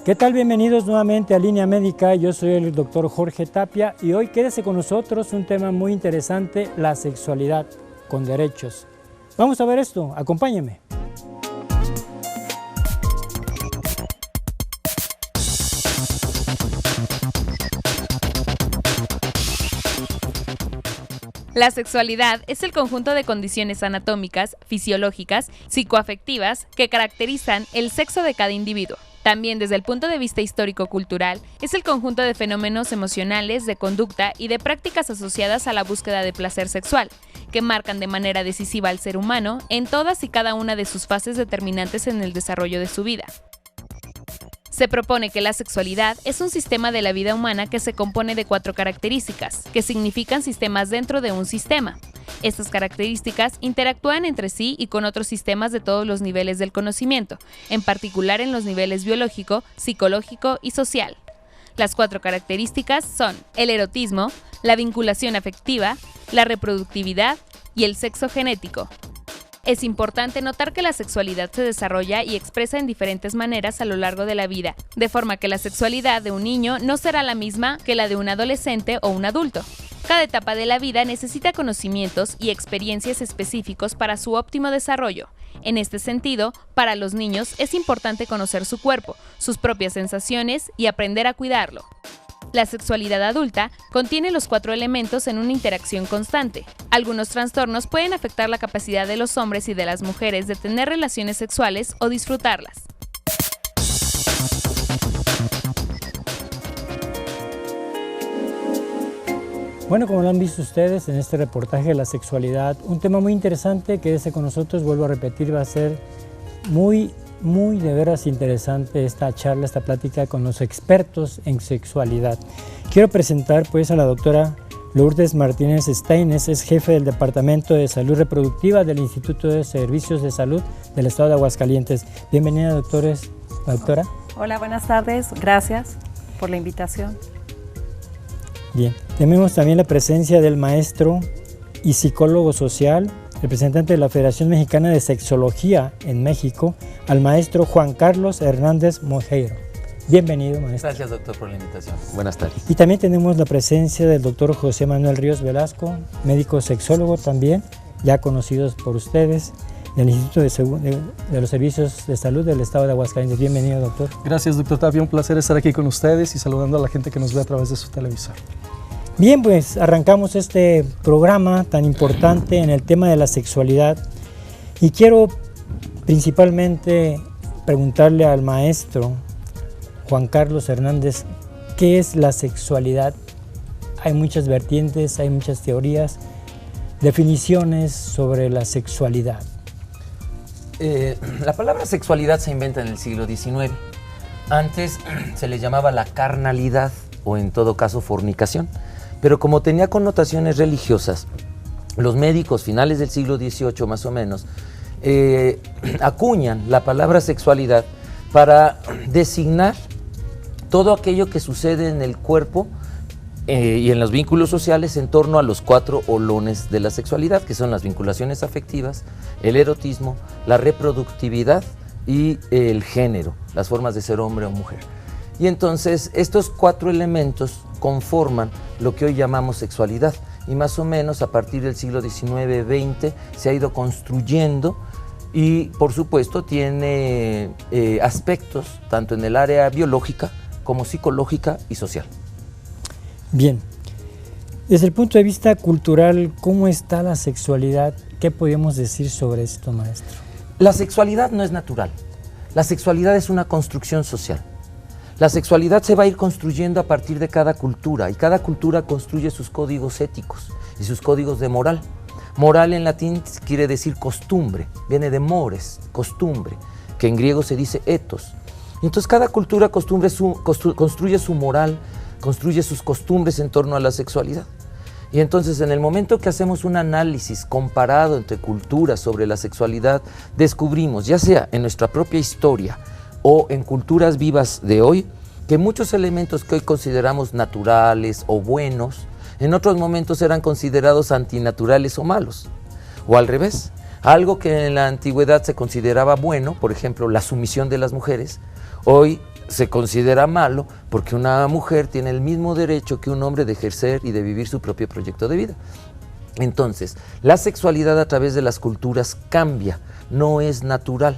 ¿Qué tal? Bienvenidos nuevamente a Línea Médica. Yo soy el doctor Jorge Tapia y hoy quédese con nosotros un tema muy interesante, la sexualidad con derechos. Vamos a ver esto, acompáñenme. La sexualidad es el conjunto de condiciones anatómicas, fisiológicas, psicoafectivas que caracterizan el sexo de cada individuo. También desde el punto de vista histórico-cultural, es el conjunto de fenómenos emocionales, de conducta y de prácticas asociadas a la búsqueda de placer sexual, que marcan de manera decisiva al ser humano en todas y cada una de sus fases determinantes en el desarrollo de su vida. Se propone que la sexualidad es un sistema de la vida humana que se compone de 4 características, que significan sistemas dentro de un sistema. Estas características interactúan entre sí y con otros sistemas de todos los niveles del conocimiento, en particular en los niveles biológico, psicológico y social. Las 4 características son el erotismo, la vinculación afectiva, la reproductividad y el sexo genético. Es importante notar que la sexualidad se desarrolla y expresa en diferentes maneras a lo largo de la vida, de forma que la sexualidad de un niño no será la misma que la de un adolescente o un adulto. Cada etapa de la vida necesita conocimientos y experiencias específicos para su óptimo desarrollo. En este sentido, para los niños es importante conocer su cuerpo, sus propias sensaciones y aprender a cuidarlo. La sexualidad adulta contiene los 4 elementos en una interacción constante. Algunos trastornos pueden afectar la capacidad de los hombres y de las mujeres de tener relaciones sexuales o disfrutarlas. Bueno, como lo han visto ustedes en este reportaje de la sexualidad, un tema muy interesante, quédese con nosotros, vuelvo a repetir, va a ser muy de veras interesante esta charla, esta plática con los expertos en sexualidad. Quiero presentar pues a la doctora Lourdes Martínez Steines, es jefe del Departamento de Salud Reproductiva del Instituto de Servicios de Salud del Estado de Aguascalientes. Bienvenida, doctora. Hola, buenas tardes, gracias por la invitación. Bien, tenemos también la presencia del maestro y psicólogo social, representante de la Federación Mexicana de Sexología en México, al maestro Juan Carlos Hernández Mojeiro. Bienvenido, maestro. Gracias, doctor, por la invitación. Buenas tardes. Y también tenemos la presencia del doctor José Manuel Ríos Velasco, médico sexólogo también, ya conocidos por ustedes, del Instituto de los Servicios de Salud del Estado de Aguascalientes. Bienvenido, doctor. Gracias, doctor Tapia. Un placer estar aquí con ustedes y saludando a la gente que nos ve a través de su televisor. Bien, pues arrancamos este programa tan importante en el tema de la sexualidad y quiero principalmente preguntarle al maestro Juan Carlos Hernández, ¿qué es la sexualidad? Hay muchas vertientes, hay muchas teorías, definiciones sobre la sexualidad. La palabra sexualidad se inventa en el siglo XIX. Antes se le llamaba la carnalidad o en todo caso fornicación. Pero como tenía connotaciones religiosas, los médicos finales del siglo XVIII más o menos acuñan la palabra sexualidad para designar todo aquello que sucede en el cuerpo y en los vínculos sociales en torno a los 4 olones de la sexualidad, que son las vinculaciones afectivas, el erotismo, la reproductividad y el género, las formas de ser hombre o mujer. Y entonces estos 4 elementos conforman lo que hoy llamamos sexualidad y más o menos a partir del siglo XIX-XX se ha ido construyendo y por supuesto tiene aspectos tanto en el área biológica como psicológica y social. Bien, desde el punto de vista cultural, ¿cómo está la sexualidad? ¿Qué podemos decir sobre esto, maestro? La sexualidad no es natural, la sexualidad es una construcción social. La sexualidad se va a ir construyendo a partir de cada cultura y cada cultura construye sus códigos éticos y sus códigos de moral. Moral en latín quiere decir costumbre, viene de mores, costumbre, que en griego se dice ethos. Y entonces cada cultura construye su moral, construye sus costumbres en torno a la sexualidad. Y entonces en el momento que hacemos un análisis comparado entre culturas sobre la sexualidad, descubrimos, ya sea en nuestra propia historia, o en culturas vivas de hoy, que muchos elementos que hoy consideramos naturales o buenos, en otros momentos eran considerados antinaturales o malos. O al revés, algo que en la antigüedad se consideraba bueno, por ejemplo, la sumisión de las mujeres, hoy se considera malo porque una mujer tiene el mismo derecho que un hombre de ejercer y de vivir su propio proyecto de vida. Entonces, la sexualidad a través de las culturas cambia, no es natural.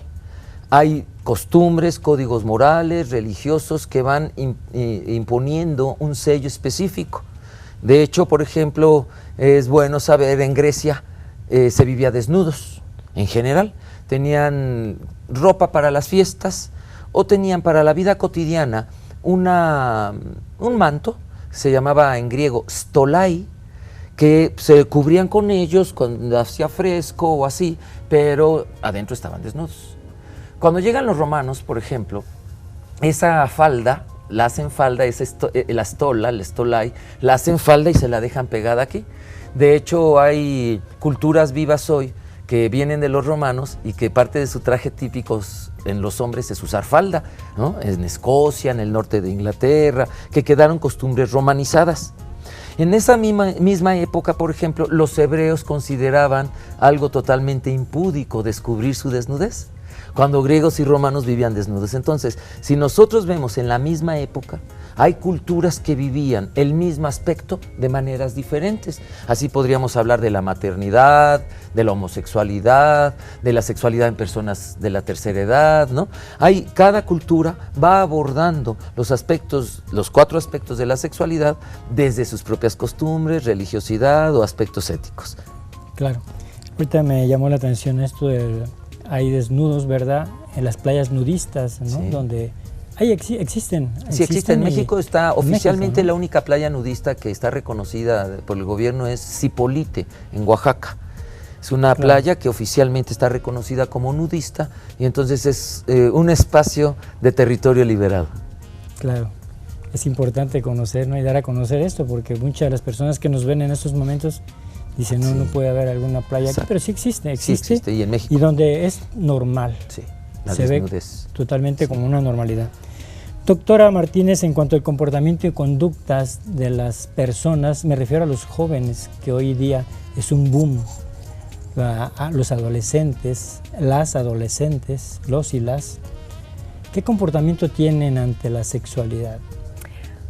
Hay costumbres, códigos morales, religiosos que van imponiendo un sello específico. De hecho, por ejemplo, es bueno saber, en Grecia se vivía desnudos, en general. Tenían ropa para las fiestas o tenían para la vida cotidiana un manto, se llamaba en griego stolai, que se cubrían con ellos cuando hacía fresco o así, pero adentro estaban desnudos. Cuando llegan los romanos, por ejemplo, esa falda, la hacen falda, la stola, el stolai, la hacen falda y se la dejan pegada aquí. De hecho, hay culturas vivas hoy que vienen de los romanos y que parte de su traje típico en los hombres es usar falda, ¿no? En Escocia, en el norte de Inglaterra, que quedaron costumbres romanizadas. En esa misma época, por ejemplo, los hebreos consideraban algo totalmente impúdico descubrir su desnudez, cuando griegos y romanos vivían desnudos. Entonces, si nosotros vemos en la misma época, hay culturas que vivían el mismo aspecto de maneras diferentes. Así podríamos hablar de la maternidad, de la homosexualidad, de la sexualidad en personas de la tercera edad, ¿no? Cada cultura va abordando los 4 aspectos de la sexualidad desde sus propias costumbres, religiosidad o aspectos éticos. Claro. Ahorita me llamó la atención esto hay desnudos, ¿verdad? En las playas nudistas, ¿no? Sí. Donde existen. Sí, existe. En México está oficialmente, México, ¿no? La única playa nudista que está reconocida por el gobierno es Zipolite, en Oaxaca. Es una playa que oficialmente está reconocida como nudista y entonces es un espacio de territorio liberado. Claro. Es importante conocer, ¿no? Y dar a conocer esto, porque muchas de las personas que nos ven en estos momentos dicen, no, no puede haber alguna playa aquí, pero sí existe. Sí existe, y en México. Y donde es normal. Sí, se ve totalmente como una normalidad. Doctora Martínez, en cuanto al comportamiento y conductas de las personas, me refiero a los jóvenes, que hoy día es un boom, a los adolescentes, los y las, ¿qué comportamiento tienen ante la sexualidad?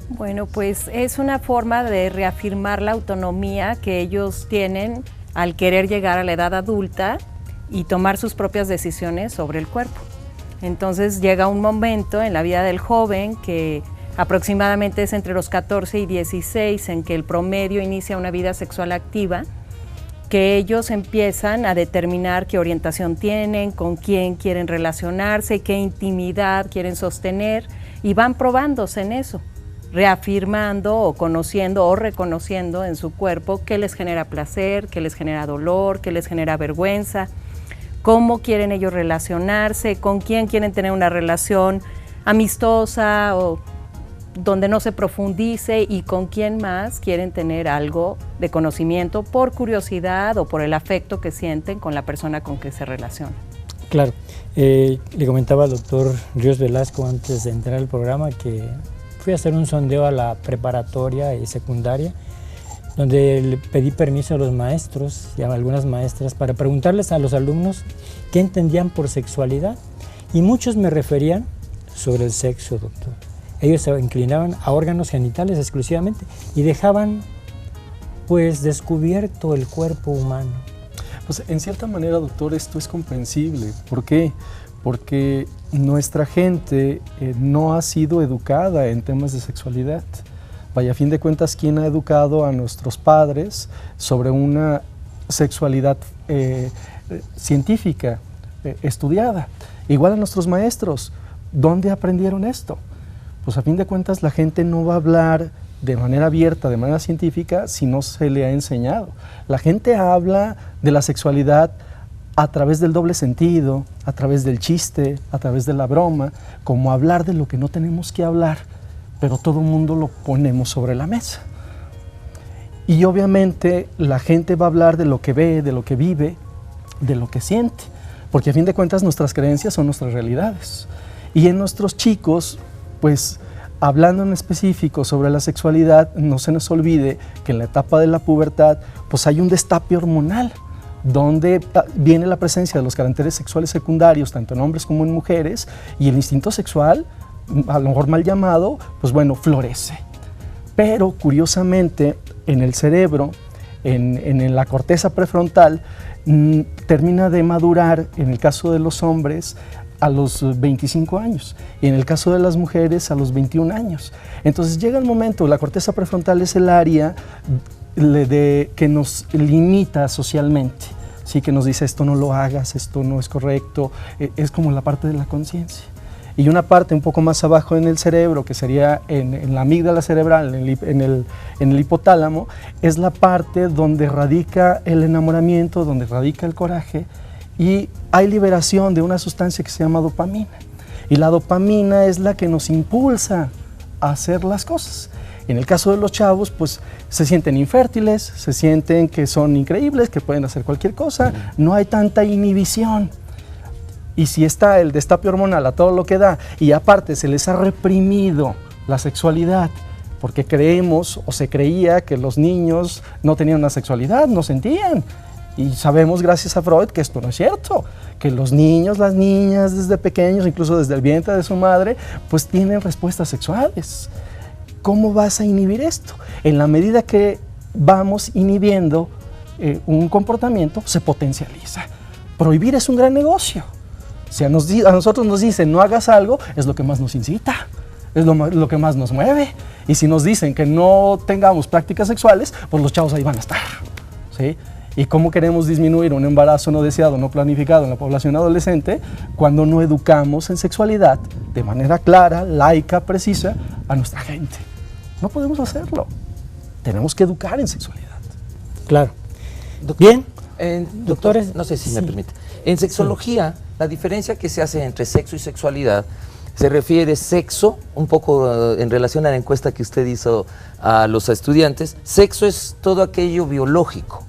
Bueno, pues es una forma de reafirmar la autonomía que ellos tienen al querer llegar a la edad adulta y tomar sus propias decisiones sobre el cuerpo. Entonces llega un momento en la vida del joven que aproximadamente es entre los 14 y 16 en que el promedio inicia una vida sexual activa, que ellos empiezan a determinar qué orientación tienen, con quién quieren relacionarse, qué intimidad quieren sostener y van probándose en eso, reafirmando o conociendo o reconociendo en su cuerpo qué les genera placer, qué les genera dolor, qué les genera vergüenza, cómo quieren ellos relacionarse, con quién quieren tener una relación amistosa o donde no se profundice y con quién más quieren tener algo de conocimiento por curiosidad o por el afecto que sienten con la persona con que se relacionan. Claro, le comentaba al doctor Ríos Velasco antes de entrar al programa que fui a hacer un sondeo a la preparatoria y secundaria, donde le pedí permiso a los maestros y a algunas maestras para preguntarles a los alumnos qué entendían por sexualidad, y muchos me referían sobre el sexo, doctor. Ellos se inclinaban a órganos genitales exclusivamente y dejaban pues descubierto el cuerpo humano. Pues en cierta manera, doctor, esto es comprensible. ¿Por qué? Porque nuestra gente no ha sido educada en temas de sexualidad. Vaya, a fin de cuentas, ¿quién ha educado a nuestros padres sobre una sexualidad científica, estudiada? Igual a nuestros maestros, ¿dónde aprendieron esto? Pues a fin de cuentas la gente no va a hablar de manera abierta, de manera científica, si no se le ha enseñado. La gente habla de la sexualidad a través del doble sentido, a través del chiste, a través de la broma, como hablar de lo que no tenemos que hablar, pero todo el mundo lo ponemos sobre la mesa. Y obviamente la gente va a hablar de lo que ve, de lo que vive, de lo que siente, porque a fin de cuentas nuestras creencias son nuestras realidades. Y en nuestros chicos, pues hablando en específico sobre la sexualidad, no se nos olvide que en la etapa de la pubertad, pues hay un destape hormonal, donde viene la presencia de los caracteres sexuales secundarios, tanto en hombres como en mujeres, y el instinto sexual a lo mejor mal llamado, pues bueno, florece. Pero curiosamente en el cerebro, en la corteza prefrontal, termina de madurar, en el caso de los hombres, a los 25 años y en el caso de las mujeres a los 21 años. Entonces llega el momento, la corteza prefrontal es el área que nos limita socialmente, ¿sí? Que nos dice esto no lo hagas, esto no es correcto, es como la parte de la conciencia. Y una parte un poco más abajo en el cerebro, que sería en la amígdala cerebral, en el hipotálamo, es la parte donde radica el enamoramiento, donde radica el coraje, y hay liberación de una sustancia que se llama dopamina. Y la dopamina es la que nos impulsa a hacer las cosas. En el caso de los chavos, pues se sienten infértiles, se sienten que son increíbles, que pueden hacer cualquier cosa, no hay tanta inhibición. Y si está el destape hormonal a todo lo que da, y aparte se les ha reprimido la sexualidad, porque creemos o se creía que los niños no tenían una sexualidad, no sentían. Y sabemos, gracias a Freud, que esto no es cierto, que los niños, las niñas, desde pequeños, incluso desde el vientre de su madre, pues tienen respuestas sexuales. ¿Cómo vas a inhibir esto? En la medida que vamos inhibiendo un comportamiento, se potencializa. Prohibir es un gran negocio. Si a nosotros nos dicen no hagas algo, es lo que más nos incita, es lo que más nos mueve. Y si nos dicen que no tengamos prácticas sexuales, pues los chavos ahí van a estar, ¿sí? ¿Y cómo queremos disminuir un embarazo no deseado, no planificado en la población adolescente cuando no educamos en sexualidad de manera clara, laica, precisa a nuestra gente? No podemos hacerlo. Tenemos que educar en sexualidad. Claro. Doctor, Bien. Doctores, no sé si me permite. En sexología, la diferencia que se hace entre sexo y sexualidad se refiere sexo, un poco en relación a la encuesta que usted hizo a los estudiantes. Sexo es todo aquello biológico.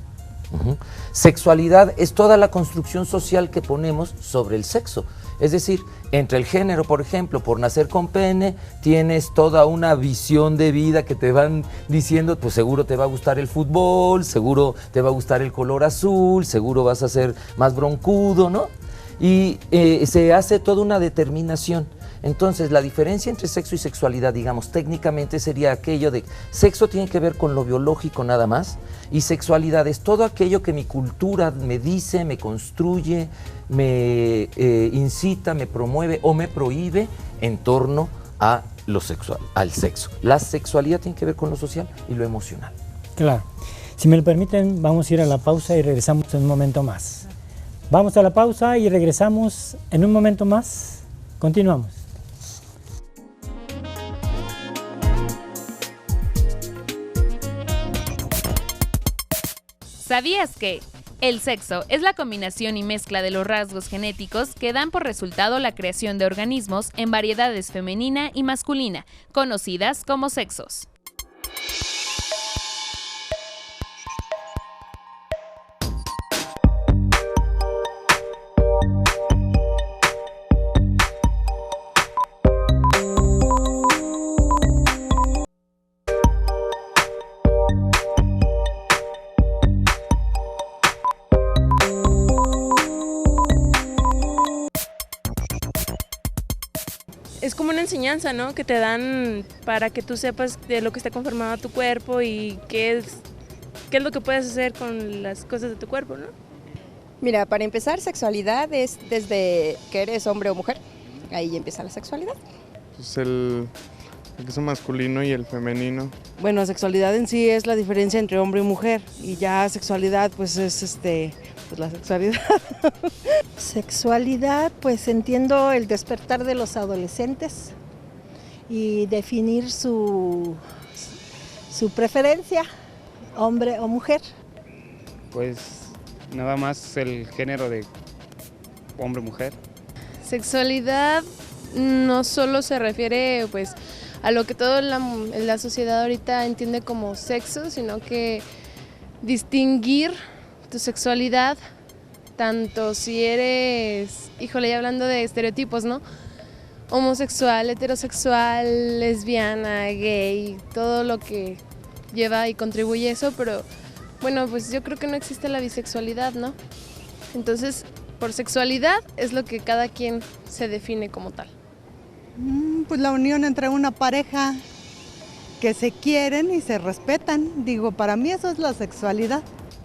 Sexualidad es toda la construcción social que ponemos sobre el sexo. Es decir, entre el género, por ejemplo, por nacer con pene, tienes toda una visión de vida que te van diciendo, pues seguro te va a gustar el fútbol, seguro te va a gustar el color azul, seguro vas a ser más broncudo, ¿no? Y se hace toda una determinación. Entonces, la diferencia entre sexo y sexualidad, digamos, técnicamente sería aquello de sexo tiene que ver con lo biológico nada más, y sexualidad es todo aquello que mi cultura me dice, me construye, me incita, me promueve o me prohíbe en torno a lo sexual, al sexo. La sexualidad tiene que ver con lo social y lo emocional. Claro. Si me lo permiten, vamos a ir a la pausa y regresamos en un momento más. Vamos a la pausa y regresamos en un momento más. Continuamos. ¿Sabías que el sexo es la combinación y mezcla de los rasgos genéticos que dan por resultado la creación de organismos en variedades femenina y masculina, conocidas como sexos? Es como una enseñanza, ¿no? Que te dan para que tú sepas de lo que está conformado tu cuerpo y qué es lo que puedes hacer con las cosas de tu cuerpo, ¿no? Mira, para empezar, sexualidad es desde que eres hombre o mujer. Ahí empieza la sexualidad. Pues el sexo masculino y el femenino. Bueno, sexualidad en sí es la diferencia entre hombre y mujer, y ya sexualidad pues es pues la sexualidad. Sexualidad, pues entiendo el despertar de los adolescentes y definir su preferencia, hombre o mujer. Pues nada más el género de hombre-mujer. Sexualidad no solo se refiere pues a lo que toda la sociedad ahorita entiende como sexo, sino que distinguir tu sexualidad, tanto si eres, híjole, ya hablando de estereotipos, ¿no? Homosexual, heterosexual, lesbiana, gay, todo lo que lleva y contribuye a eso, pero bueno, pues yo creo que no existe la bisexualidad, ¿no? Entonces, por sexualidad es lo que cada quien se define como tal. Pues la unión entre una pareja que se quieren y se respetan. Digo, para mí eso es la sexualidad.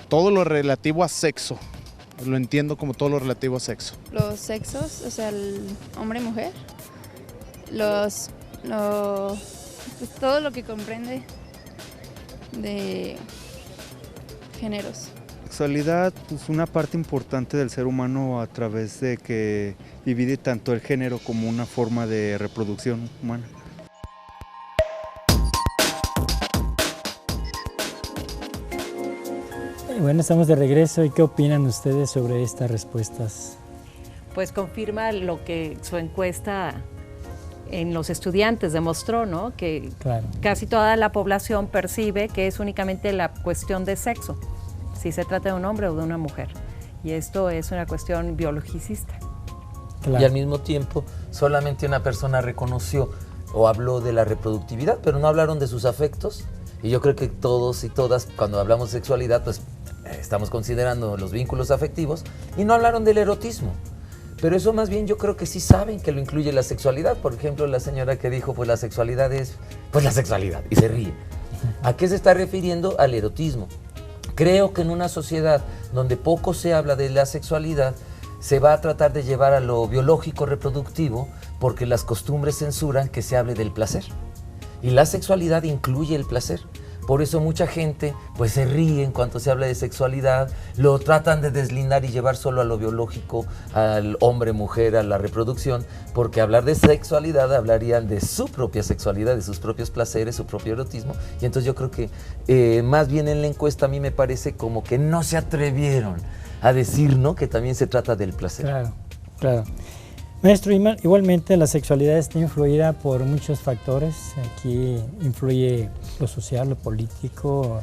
Todo lo relativo a sexo. Lo entiendo como todo lo relativo a sexo. Los sexos, o sea, el hombre y mujer. Pues todo lo que comprende de géneros. Sexualidad, pues una parte importante del ser humano a través de que divide tanto el género como una forma de reproducción humana. Bueno, estamos de regreso. ¿Y qué opinan ustedes sobre estas respuestas? Pues confirma lo que su encuesta en los estudiantes demostró, ¿no? Que claro, casi toda la población percibe que es únicamente la cuestión de sexo, si se trata de un hombre o de una mujer. Y esto es una cuestión biologicista. Claro. Y al mismo tiempo, solamente una persona reconoció o habló de la reproductividad, pero no hablaron de sus afectos. Y yo creo que todos y todas, cuando hablamos de sexualidad, pues estamos considerando los vínculos afectivos y no hablaron del erotismo. Pero eso más bien yo creo que sí saben que lo incluye la sexualidad. Por ejemplo, la señora que dijo, pues la sexualidad es, pues la sexualidad, y se ríe. ¿A qué se está refiriendo? Al erotismo. Creo que en una sociedad donde poco se habla de la sexualidad, se va a tratar de llevar a lo biológico reproductivo porque las costumbres censuran que se hable del placer. Y la sexualidad incluye el placer. Por eso mucha gente pues se ríe en cuanto se habla de sexualidad, lo tratan de deslindar y llevar solo a lo biológico, al hombre, mujer, a la reproducción, porque hablar de sexualidad hablarían de su propia sexualidad, de sus propios placeres, su propio erotismo. Y entonces yo creo que más bien en la encuesta a mí me parece como que no se atrevieron a decir, ¿no?, que también se trata del placer. Claro, claro. Maestro, igualmente la sexualidad está influida por muchos factores. Aquí influye lo social, lo político,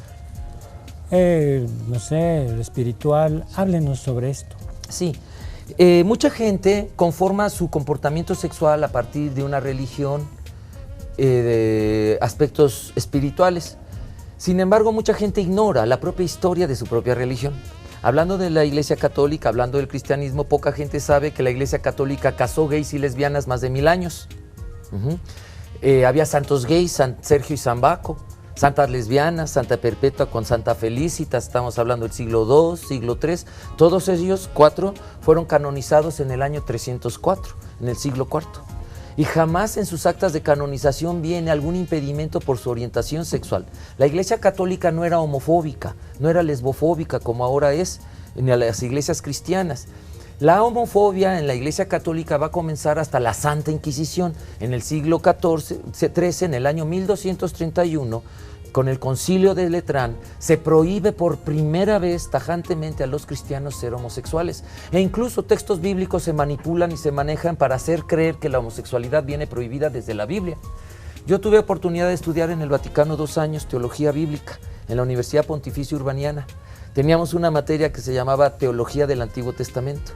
no sé, lo espiritual. Háblenos sobre esto. Sí, mucha gente conforma su comportamiento sexual a partir de una religión, de aspectos espirituales. Sin embargo, mucha gente ignora la propia historia de su propia religión. Hablando de la Iglesia Católica, hablando del cristianismo, poca gente sabe que la Iglesia Católica casó gays y lesbianas más de 1000 años. Había santos gays, San Sergio y San Baco, santas lesbianas, Santa Perpetua con Santa Felicitas, estamos hablando del siglo II, siglo III. Todos ellos, 4, fueron canonizados en el año 304, en el siglo IV. Y jamás en sus actas de canonización viene algún impedimento por su orientación sexual. La Iglesia Católica no era homofóbica, no era lesbofóbica como ahora es en las iglesias cristianas. La homofobia en la Iglesia Católica va a comenzar hasta la Santa Inquisición en el siglo XIII, en el año 1231, con el Concilio de Letrán, se prohíbe por primera vez tajantemente a los cristianos ser homosexuales. E incluso textos bíblicos se manipulan y se manejan para hacer creer que la homosexualidad viene prohibida desde la Biblia. Yo tuve oportunidad de estudiar en el Vaticano 2 años teología bíblica en la Universidad Pontificia Urbaniana. Teníamos una materia que se llamaba Teología del Antiguo Testamento.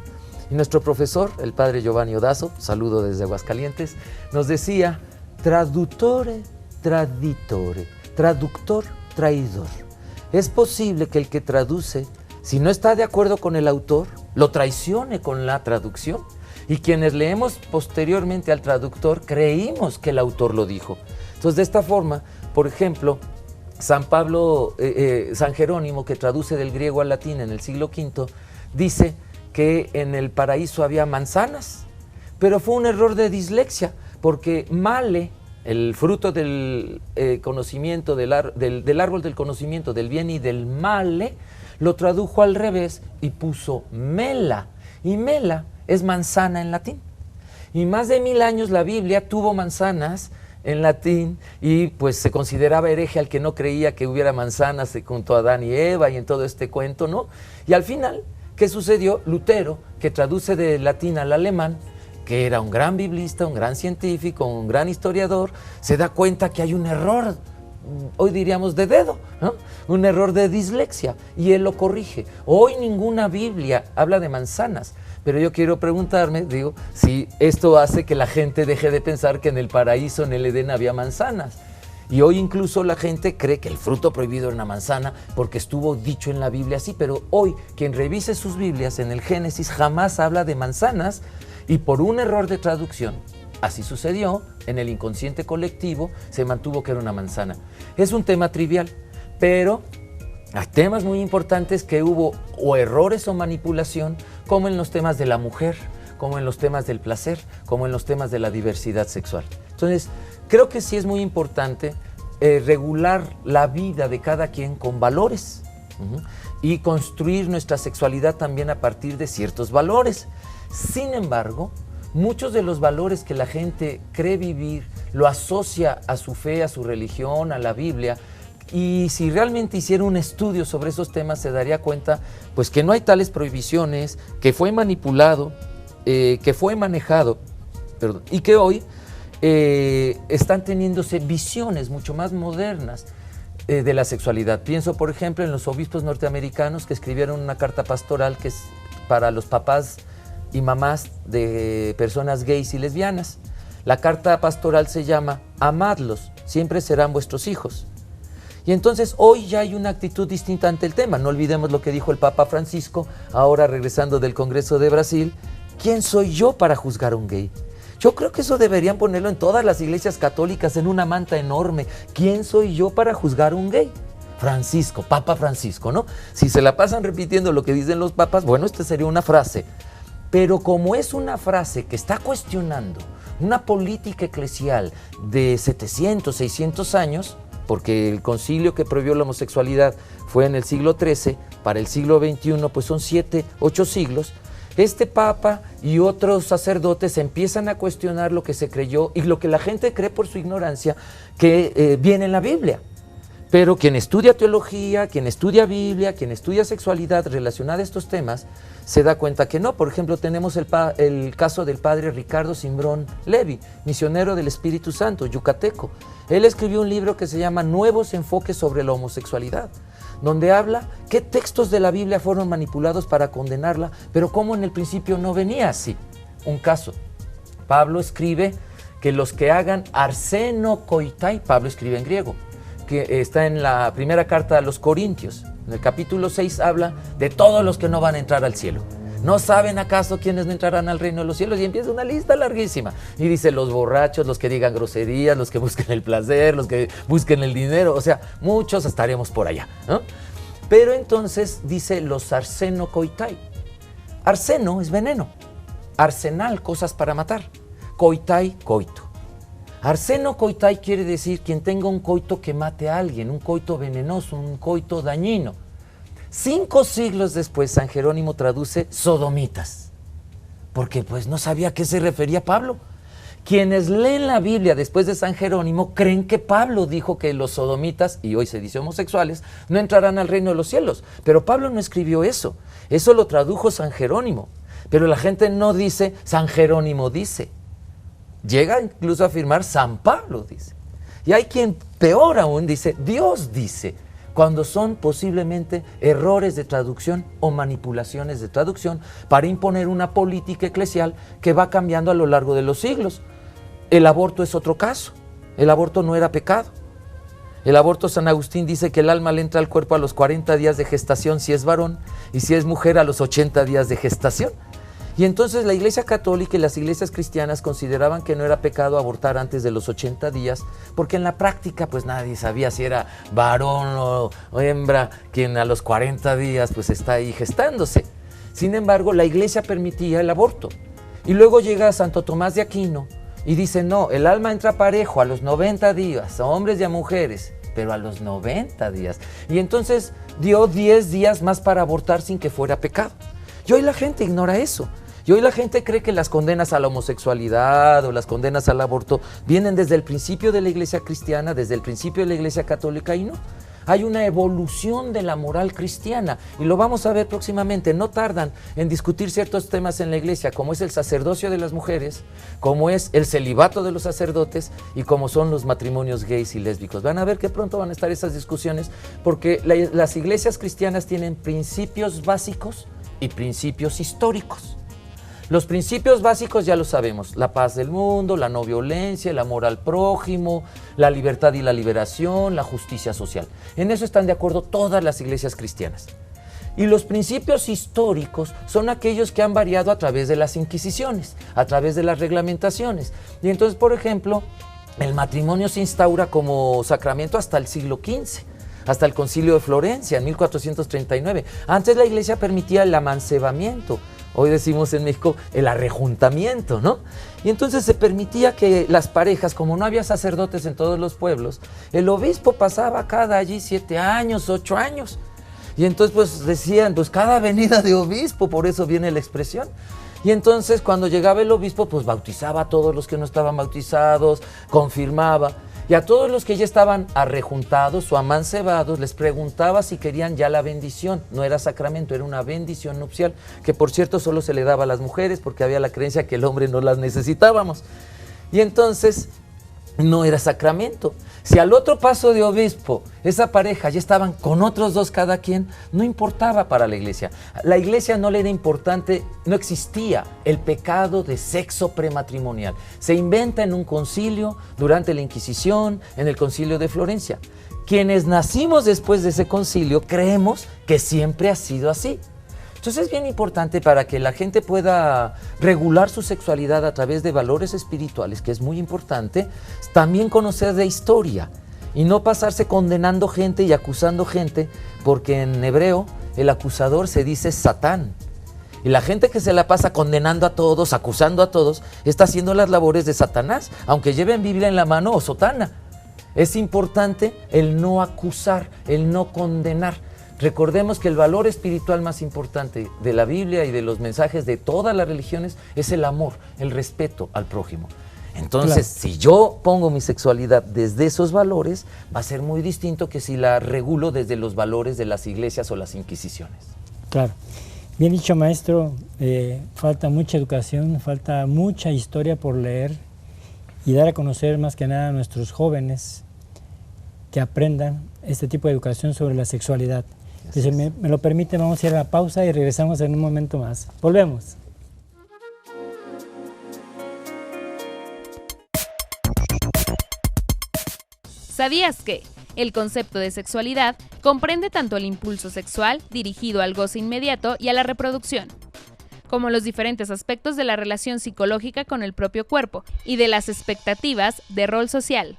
Y nuestro profesor, el padre Giovanni Odazo, saludo desde Aguascalientes, nos decía, traduttore, traditore, traductor, traidor. Es posible que el que traduce, si no está de acuerdo con el autor, lo traicione con la traducción. Y quienes leemos posteriormente al traductor, creímos que el autor lo dijo. Entonces, de esta forma, por ejemplo, San Jerónimo, que traduce del griego al latín en el siglo V, dice que en el paraíso había manzanas, pero fue un error de dislexia, porque male, el fruto del conocimiento, del árbol del conocimiento del bien y del male, lo tradujo al revés y puso mela. Y mela es manzana en latín. Y más de 1000 años la Biblia tuvo manzanas en latín y pues se consideraba hereje al que no creía que hubiera manzanas junto a Adán y Eva y en todo este cuento, ¿no? Y al final, ¿qué sucedió? Lutero, que traduce del latín al alemán, que era un gran biblista, un gran científico, un gran historiador, se da cuenta que hay un error, hoy diríamos de dedo, ¿no? Un error de dislexia, y él lo corrige. Hoy ninguna Biblia habla de manzanas, pero yo quiero preguntarme, si esto hace que la gente deje de pensar que en el paraíso, en el Edén, había manzanas. Y hoy incluso la gente cree que el fruto prohibido era una manzana porque estuvo dicho en la Biblia así, pero hoy quien revise sus Biblias en el Génesis jamás habla de manzanas, y por un error de traducción Así sucedió, en el inconsciente colectivo se mantuvo que era una manzana. Es un tema trivial, pero hay temas muy importantes que hubo o errores o manipulación, como en los temas de la mujer, como en los temas del placer, como en los temas de la diversidad sexual. Entonces, creo que sí es muy importante regular la vida de cada quien con valores y construir nuestra sexualidad también a partir de ciertos valores. Sin embargo, muchos de los valores que la gente cree vivir lo asocia a su fe, a su religión, a la Biblia, y si realmente hiciera un estudio sobre esos temas se daría cuenta pues que no hay tales prohibiciones, que fue manipulado, que fue manejado, y que hoy están teniéndose visiones mucho más modernas de la sexualidad. Pienso, por ejemplo, en los obispos norteamericanos que escribieron una carta pastoral que es para los papás y mamás de personas gays y lesbianas. La carta pastoral se llama Amadlos, siempre serán vuestros hijos. Y entonces hoy ya hay una actitud distinta ante el tema. No olvidemos lo que dijo el Papa Francisco, ahora regresando del Congreso de Brasil. ¿Quién soy yo para juzgar a un gay? Yo creo que eso deberían ponerlo en todas las iglesias católicas en una manta enorme. ¿Quién soy yo para juzgar a un gay? Francisco, Papa Francisco, ¿no? Si se la pasan repitiendo lo que dicen los papas, bueno, esta sería una frase. Pero como es una frase que está cuestionando una política eclesial de 700, 600 años, porque el concilio que prohibió la homosexualidad fue en el siglo XIII, para el siglo XXI pues son 7, 8 siglos, este papa y otros sacerdotes empiezan a cuestionar lo que se creyó y lo que la gente cree por su ignorancia que viene en la Biblia. Pero quien estudia teología, quien estudia Biblia, quien estudia sexualidad relacionada a estos temas, se da cuenta que no. Por ejemplo, tenemos el caso del padre Ricardo Cimbrón Levi, misionero del Espíritu Santo, yucateco. Él escribió un libro que se llama Nuevos enfoques sobre la homosexualidad, donde habla qué textos de la Biblia fueron manipulados para condenarla, pero cómo en el principio no venía así. Un caso, Pablo escribe que los que hagan arsenokoitai, Pablo escribe en griego, que está en la primera carta a los Corintios. En el capítulo 6 habla de todos los que no van a entrar al cielo. ¿No saben acaso quiénes no entrarán al reino de los cielos? Y empieza una lista larguísima. Y dice los borrachos, los que digan groserías, los que busquen el placer, los que busquen el dinero. O sea, muchos estaremos por allá, ¿no? Pero entonces dice los arsenokoitai. Arseno es veneno. Arsenal, cosas para matar. Koitai, coito. Arsenokoitai quiere decir quien tenga un coito que mate a alguien, un coito venenoso, un coito dañino. 5 siglos después, San Jerónimo traduce sodomitas, porque pues no sabía a qué se refería Pablo. Quienes leen la Biblia después de San Jerónimo creen que Pablo dijo que los sodomitas, y hoy se dice homosexuales, no entrarán al reino de los cielos. Pero Pablo no escribió eso, eso lo tradujo San Jerónimo. Pero la gente no dice San Jerónimo dice. Llega incluso a afirmar San Pablo dice. Y hay quien peor aún dice Dios dice, cuando son posiblemente errores de traducción o manipulaciones de traducción para imponer una política eclesial que va cambiando a lo largo de los siglos. El aborto es otro caso. El aborto no era pecado. El aborto, San Agustín dice que el alma le entra al cuerpo a los 40 días de gestación si es varón y si es mujer a los 80 días de gestación. Y entonces la Iglesia Católica y las iglesias cristianas consideraban que no era pecado abortar antes de los 80 días, porque en la práctica pues nadie sabía si era varón o hembra quien a los 40 días pues está ahí gestándose. Sin embargo, la Iglesia permitía el aborto. Y luego llega Santo Tomás de Aquino y dice, no, el alma entra parejo a los 90 días, a hombres y a mujeres, pero a los 90 días. Y entonces dio 10 días más para abortar sin que fuera pecado. Y hoy la gente ignora eso. Y hoy la gente cree que las condenas a la homosexualidad o las condenas al aborto vienen desde el principio de la Iglesia cristiana, desde el principio de la Iglesia católica, y no. Hay una evolución de la moral cristiana y lo vamos a ver próximamente. No tardan en discutir ciertos temas en la Iglesia, como es el sacerdocio de las mujeres, como es el celibato de los sacerdotes y como son los matrimonios gays y lésbicos. Van a ver que pronto van a estar esas discusiones porque las iglesias cristianas tienen principios básicos y principios históricos. Los principios básicos ya lo sabemos, la paz del mundo, la no violencia, el amor al prójimo, la libertad y la liberación, la justicia social. En eso están de acuerdo todas las iglesias cristianas. Y los principios históricos son aquellos que han variado a través de las inquisiciones, a través de las reglamentaciones. Y entonces, por ejemplo, el matrimonio se instaura como sacramento hasta el siglo XV, hasta el Concilio de Florencia, en 1439. Antes la Iglesia permitía el amancebamiento, hoy decimos en México el arrejuntamiento, ¿no? Y entonces se permitía que las parejas, como no había sacerdotes en todos los pueblos, el obispo pasaba cada allí 7 años, 8 años. Y entonces pues decían, pues cada venida de obispo, por eso viene la expresión. Y entonces cuando llegaba el obispo, pues bautizaba a todos los que no estaban bautizados, confirmaba. Y a todos los que ya estaban arrejuntados o amancebados, les preguntaba si querían ya la bendición. No era sacramento, era una bendición nupcial, que por cierto solo se le daba a las mujeres porque había la creencia que el hombre no las necesitábamos. Y entonces no era sacramento. Si al otro paso de obispo, esa pareja ya estaban con otros 2 cada quien, no importaba para la Iglesia. La Iglesia no le era importante, no existía el pecado de sexo prematrimonial. Se inventa en un concilio durante la Inquisición, en el Concilio de Florencia. Quienes nacimos después de ese concilio creemos que siempre ha sido así. Entonces es bien importante para que la gente pueda regular su sexualidad a través de valores espirituales, que es muy importante, también conocer de historia y no pasarse condenando gente y acusando gente, porque en hebreo el acusador se dice Satán. Y la gente que se la pasa condenando a todos, acusando a todos, está haciendo las labores de Satanás, aunque lleven Biblia en la mano o sotana. Es importante el no acusar, el no condenar. Recordemos que el valor espiritual más importante de la Biblia y de los mensajes de todas las religiones es el amor, el respeto al prójimo. Entonces, si yo pongo mi sexualidad desde esos valores, va a ser muy distinto que si la regulo desde los valores de las iglesias o las inquisiciones. Claro. Bien dicho, maestro. Falta mucha educación, falta mucha historia por leer y dar a conocer más que nada a nuestros jóvenes que aprendan este tipo de educación sobre la sexualidad. Si me lo permite, vamos a ir a la pausa y regresamos en un momento más. Volvemos. ¿Sabías que el concepto de sexualidad comprende tanto el impulso sexual dirigido al goce inmediato y a la reproducción, como los diferentes aspectos de la relación psicológica con el propio cuerpo y de las expectativas de rol social?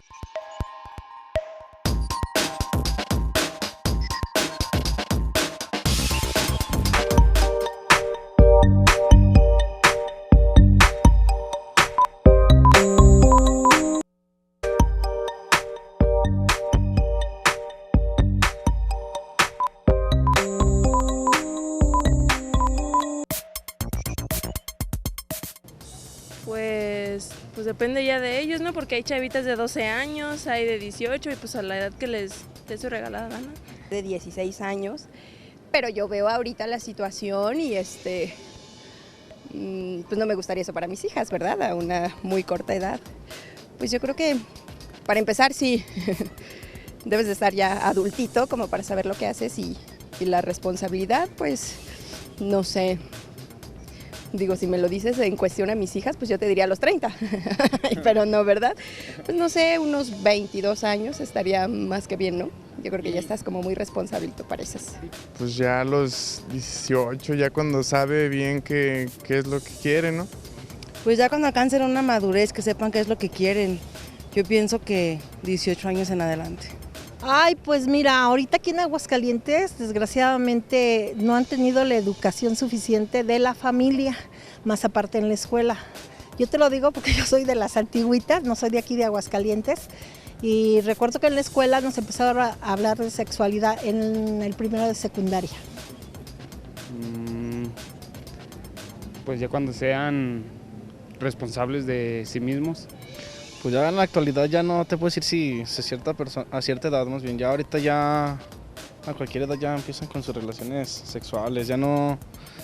Pues depende ya de ellos, ¿no? Porque hay chavitas de 12 años, hay de 18 y pues a la edad que les dé su regalada gana. De 16 años, pero yo veo ahorita la situación y pues no me gustaría eso para mis hijas, ¿verdad? A una muy corta edad. Pues yo creo que para empezar sí, debes de estar ya adultito como para saber lo que haces y la responsabilidad, pues no sé. Digo, si me lo dices en cuestión a mis hijas, pues yo te diría a los 30, pero no, ¿verdad? Pues no sé, unos 22 años estaría más que bien, ¿no? Yo creo que ya estás como muy responsablito, pareces. Pues ya a los 18, ya cuando sabe bien qué es lo que quiere, ¿no? Pues ya cuando alcancen una madurez, que sepan qué es lo que quieren. Yo pienso que 18 años en adelante. Ay, pues mira, ahorita aquí en Aguascalientes, desgraciadamente, no han tenido la educación suficiente de la familia, más aparte en la escuela. Yo te lo digo porque yo soy de las antigüitas, no soy de aquí de Aguascalientes, y recuerdo que en la escuela nos empezaron a hablar de sexualidad en el primero de secundaria. Pues ya cuando sean responsables de sí mismos. Pues ya en la actualidad ya no te puedo decir si a cierta edad más bien, ya ahorita ya a cualquier edad ya empiezan con sus relaciones sexuales, ya no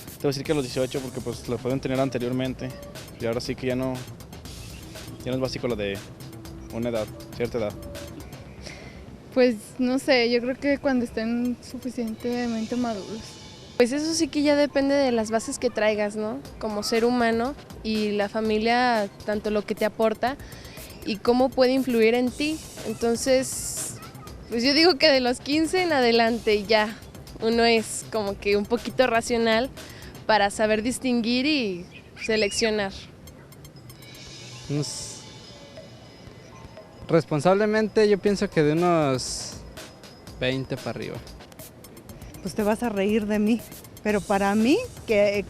te voy a decir que a los 18 porque pues lo pueden tener anteriormente y ahora sí que ya no es básico lo de una edad, cierta edad. Pues no sé, yo creo que cuando estén suficientemente maduros. Pues eso sí que ya depende de las bases que traigas, ¿no? Como ser humano y la familia, tanto lo que te aporta y cómo puede influir en ti. Entonces, pues yo digo que de los 15 en adelante ya, uno es como que un poquito racional para saber distinguir y seleccionar. Responsablemente yo pienso que de unos 20 para arriba. Pues te vas a reír de mí, pero para mí, que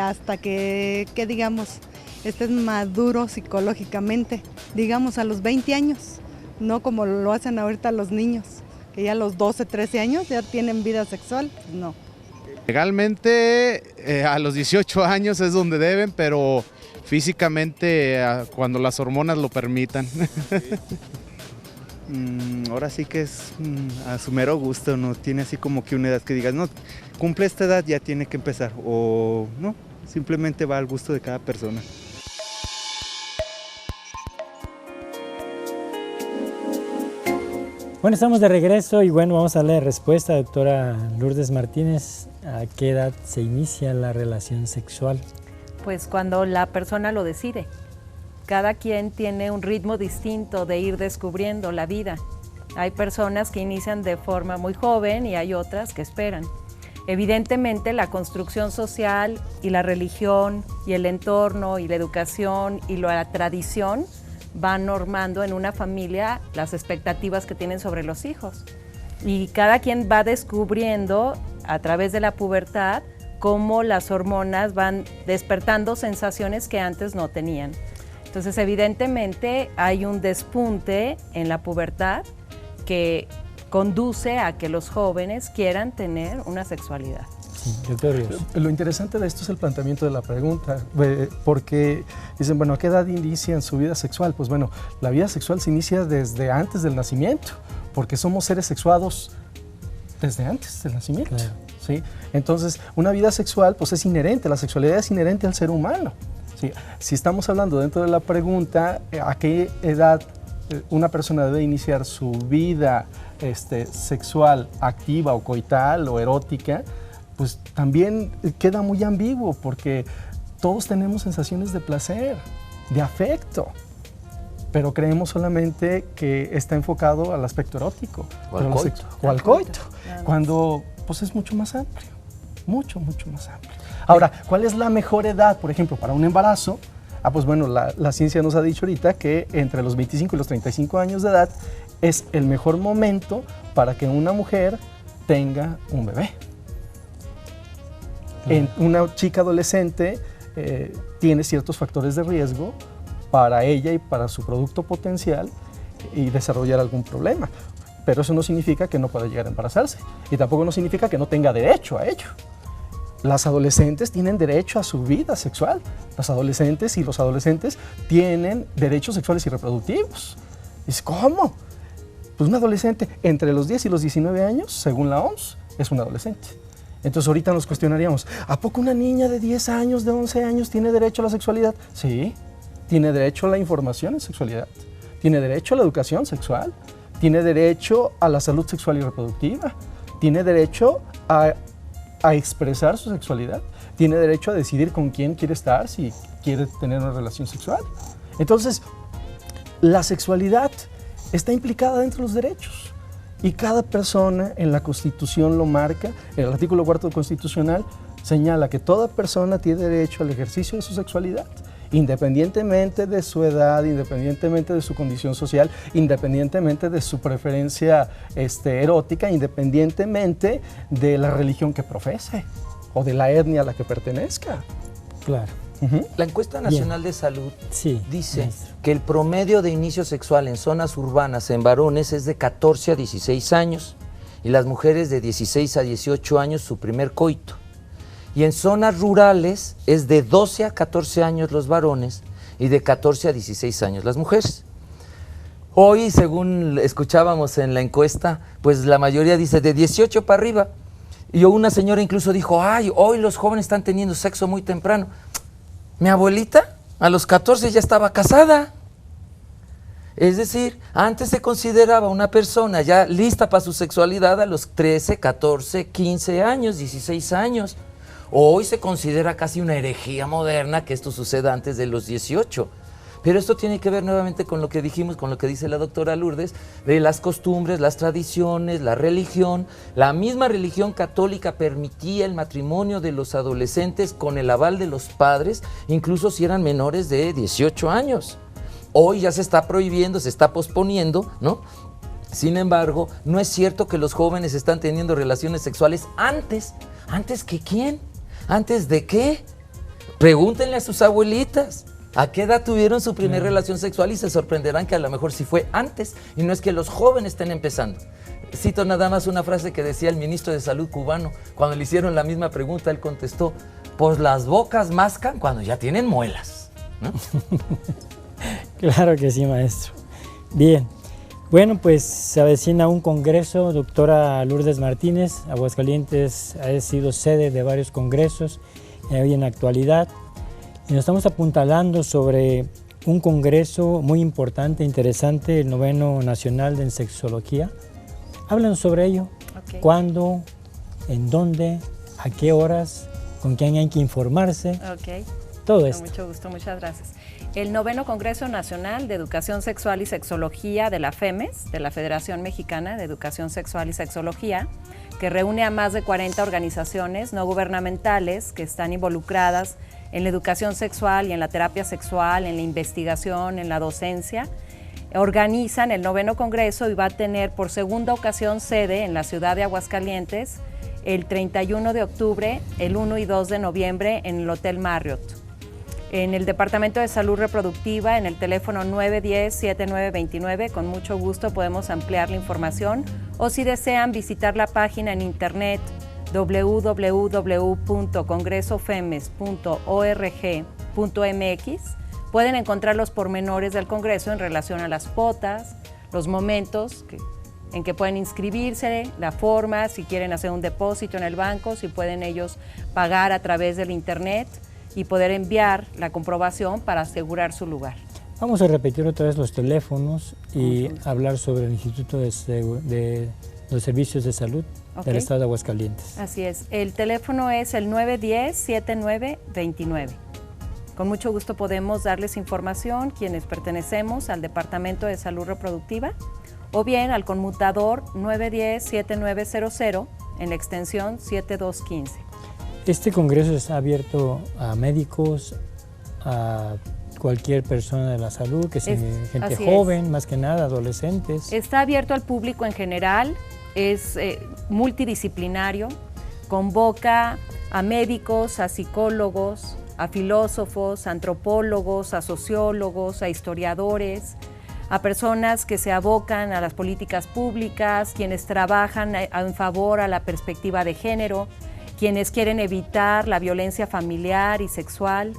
hasta que digamos, estés maduro psicológicamente, digamos a los 20 años, no como lo hacen ahorita los niños, que ya a los 12, 13 años ya tienen vida sexual, no. Legalmente a los 18 años es donde deben, pero físicamente cuando las hormonas lo permitan. Ahora sí que es a su mero gusto, no tiene así como que una edad que digas, no, cumple esta edad, ya tiene que empezar, o no, simplemente va al gusto de cada persona. Bueno, estamos de regreso y bueno, vamos a darle respuesta, doctora Lourdes Martínez. ¿A qué edad se inicia la relación sexual? Pues cuando la persona lo decide. Cada quien tiene un ritmo distinto de ir descubriendo la vida. Hay personas que inician de forma muy joven y hay otras que esperan. Evidentemente la construcción social y la religión y el entorno y la educación y la tradición van normando en una familia las expectativas que tienen sobre los hijos. Y cada quien va descubriendo a través de la pubertad cómo las hormonas van despertando sensaciones que antes no tenían. Entonces, evidentemente, hay un despunte en la pubertad que conduce a que los jóvenes quieran tener una sexualidad. Sí, doctor Ríos. Lo interesante de esto es el planteamiento de la pregunta, porque dicen, bueno, ¿a qué edad inician su vida sexual? Pues bueno, la vida sexual se inicia desde antes del nacimiento, porque somos seres sexuados desde antes del nacimiento. Claro. ¿Sí? Entonces, una vida sexual pues es inherente, la sexualidad es inherente al ser humano. ¿Sí? Si estamos hablando dentro de la pregunta, ¿a qué edad una persona debe iniciar su vida sexual activa o coital o erótica? Pues también queda muy ambiguo porque todos tenemos sensaciones de placer, de afecto, pero creemos solamente que está enfocado al aspecto erótico o al coito, cuando pues es mucho más amplio, mucho más amplio. Ahora, ¿cuál es la mejor edad, por ejemplo, para un embarazo? Pues bueno, la ciencia nos ha dicho ahorita que entre los 25 y los 35 años de edad es el mejor momento para que una mujer tenga un bebé. Una chica adolescente tiene ciertos factores de riesgo para ella y para su producto potencial y desarrollar algún problema. Pero eso no significa que no pueda llegar a embarazarse y tampoco no significa que no tenga derecho a ello. Las adolescentes tienen derecho a su vida sexual. Las adolescentes y los adolescentes tienen derechos sexuales y reproductivos. Dice, ¿cómo? Pues un adolescente entre los 10 y los 19 años, según la OMS, es un adolescente. Entonces ahorita nos cuestionaríamos, ¿a poco una niña de 10 años, de 11 años tiene derecho a la sexualidad? Sí, tiene derecho a la información en sexualidad, tiene derecho a la educación sexual, tiene derecho a la salud sexual y reproductiva, tiene derecho a expresar su sexualidad, tiene derecho a decidir con quién quiere estar, si quiere tener una relación sexual. Entonces, la sexualidad está implicada dentro de los derechos y cada persona en la Constitución lo marca. El artículo 4 constitucional señala que toda persona tiene derecho al ejercicio de su sexualidad, independientemente de su edad, independientemente de su condición social, independientemente de su preferencia erótica, independientemente de la religión que profese o de la etnia a la que pertenezca. Claro. La encuesta nacional de salud dice maestro, que el promedio de inicio sexual en zonas urbanas en varones es de 14 a 16 años y las mujeres de 16 a 18 años su primer coito. Y en zonas rurales es de 12 a 14 años los varones y de 14 a 16 años las mujeres. Hoy, según escuchábamos en la encuesta, pues la mayoría dice de 18 para arriba. Y una señora incluso dijo, ay, hoy los jóvenes están teniendo sexo muy temprano. Mi abuelita a los 14 ya estaba casada. Es decir, antes se consideraba una persona ya lista para su sexualidad a los 13, 14, 15 años, 16 años. Hoy se considera casi una herejía moderna que esto suceda antes de los 18. Pero esto tiene que ver nuevamente con lo que dijimos, con lo que dice la doctora Lourdes, de las costumbres, las tradiciones, la religión. La misma religión católica permitía el matrimonio de los adolescentes con el aval de los padres, incluso si eran menores de 18 años. Hoy ya se está prohibiendo, se está posponiendo, ¿no? Sin embargo, no es cierto que los jóvenes están teniendo relaciones sexuales antes. ¿Antes que quién? ¿Antes de qué? Pregúntenle a sus abuelitas. ¿A qué edad tuvieron su primera relación sexual? Y se sorprenderán que a lo mejor sí fue antes, y no es que los jóvenes estén empezando. Cito nada más una frase que decía el ministro de Salud cubano, cuando le hicieron la misma pregunta, él contestó, pues las bocas mascan cuando ya tienen muelas, ¿no? Claro que sí, maestro. Bien, bueno, pues se avecina un congreso, doctora Lourdes Martínez. Aguascalientes ha sido sede de varios congresos hoy en la actualidad. Y nos estamos apuntalando sobre un congreso muy importante, interesante, el 9º Nacional de Sexología. Háblanos sobre ello. Okay. ¿Cuándo? ¿En dónde? ¿A qué horas? ¿Con quién hay que informarse? Okay. Todo esto. Con mucho gusto, muchas gracias. El 9º Congreso Nacional de Educación Sexual y Sexología de la FEMES, de la Federación Mexicana de Educación Sexual y Sexología, que reúne a más de 40 organizaciones no gubernamentales que están involucradas en la educación sexual y en la terapia sexual, en la investigación, en la docencia. Organizan el 9º Congreso y va a tener por segunda ocasión sede en la ciudad de Aguascalientes el 31 de octubre, el 1 y 2 de noviembre en el Hotel Marriott. En el Departamento de Salud Reproductiva, en el teléfono 910-7929, con mucho gusto podemos ampliar la información, o si desean visitar la página en internet www.congresofemes.org.mx, pueden encontrar los pormenores del Congreso en relación a las cuotas, los momentos en que pueden inscribirse, la forma, si quieren hacer un depósito en el banco, si pueden ellos pagar a través del internet y poder enviar la comprobación para asegurar su lugar. Vamos a repetir otra vez los teléfonos y hablar sobre el Instituto de los Servicios de Salud del Estado de Aguascalientes. Así es, el teléfono es el 910-7929. Con mucho gusto podemos darles información quienes pertenecemos al Departamento de Salud Reproductiva o bien al conmutador 910-7900 en la extensión 7215. Este congreso está abierto a médicos, a cualquier persona de la salud, que sea gente joven, más que nada, adolescentes. Está abierto al público en general, es multidisciplinario, convoca a médicos, a psicólogos, a filósofos, a antropólogos, a sociólogos, a historiadores, a personas que se abocan a las políticas públicas, quienes trabajan en favor a la perspectiva de género, quienes quieren evitar la violencia familiar y sexual.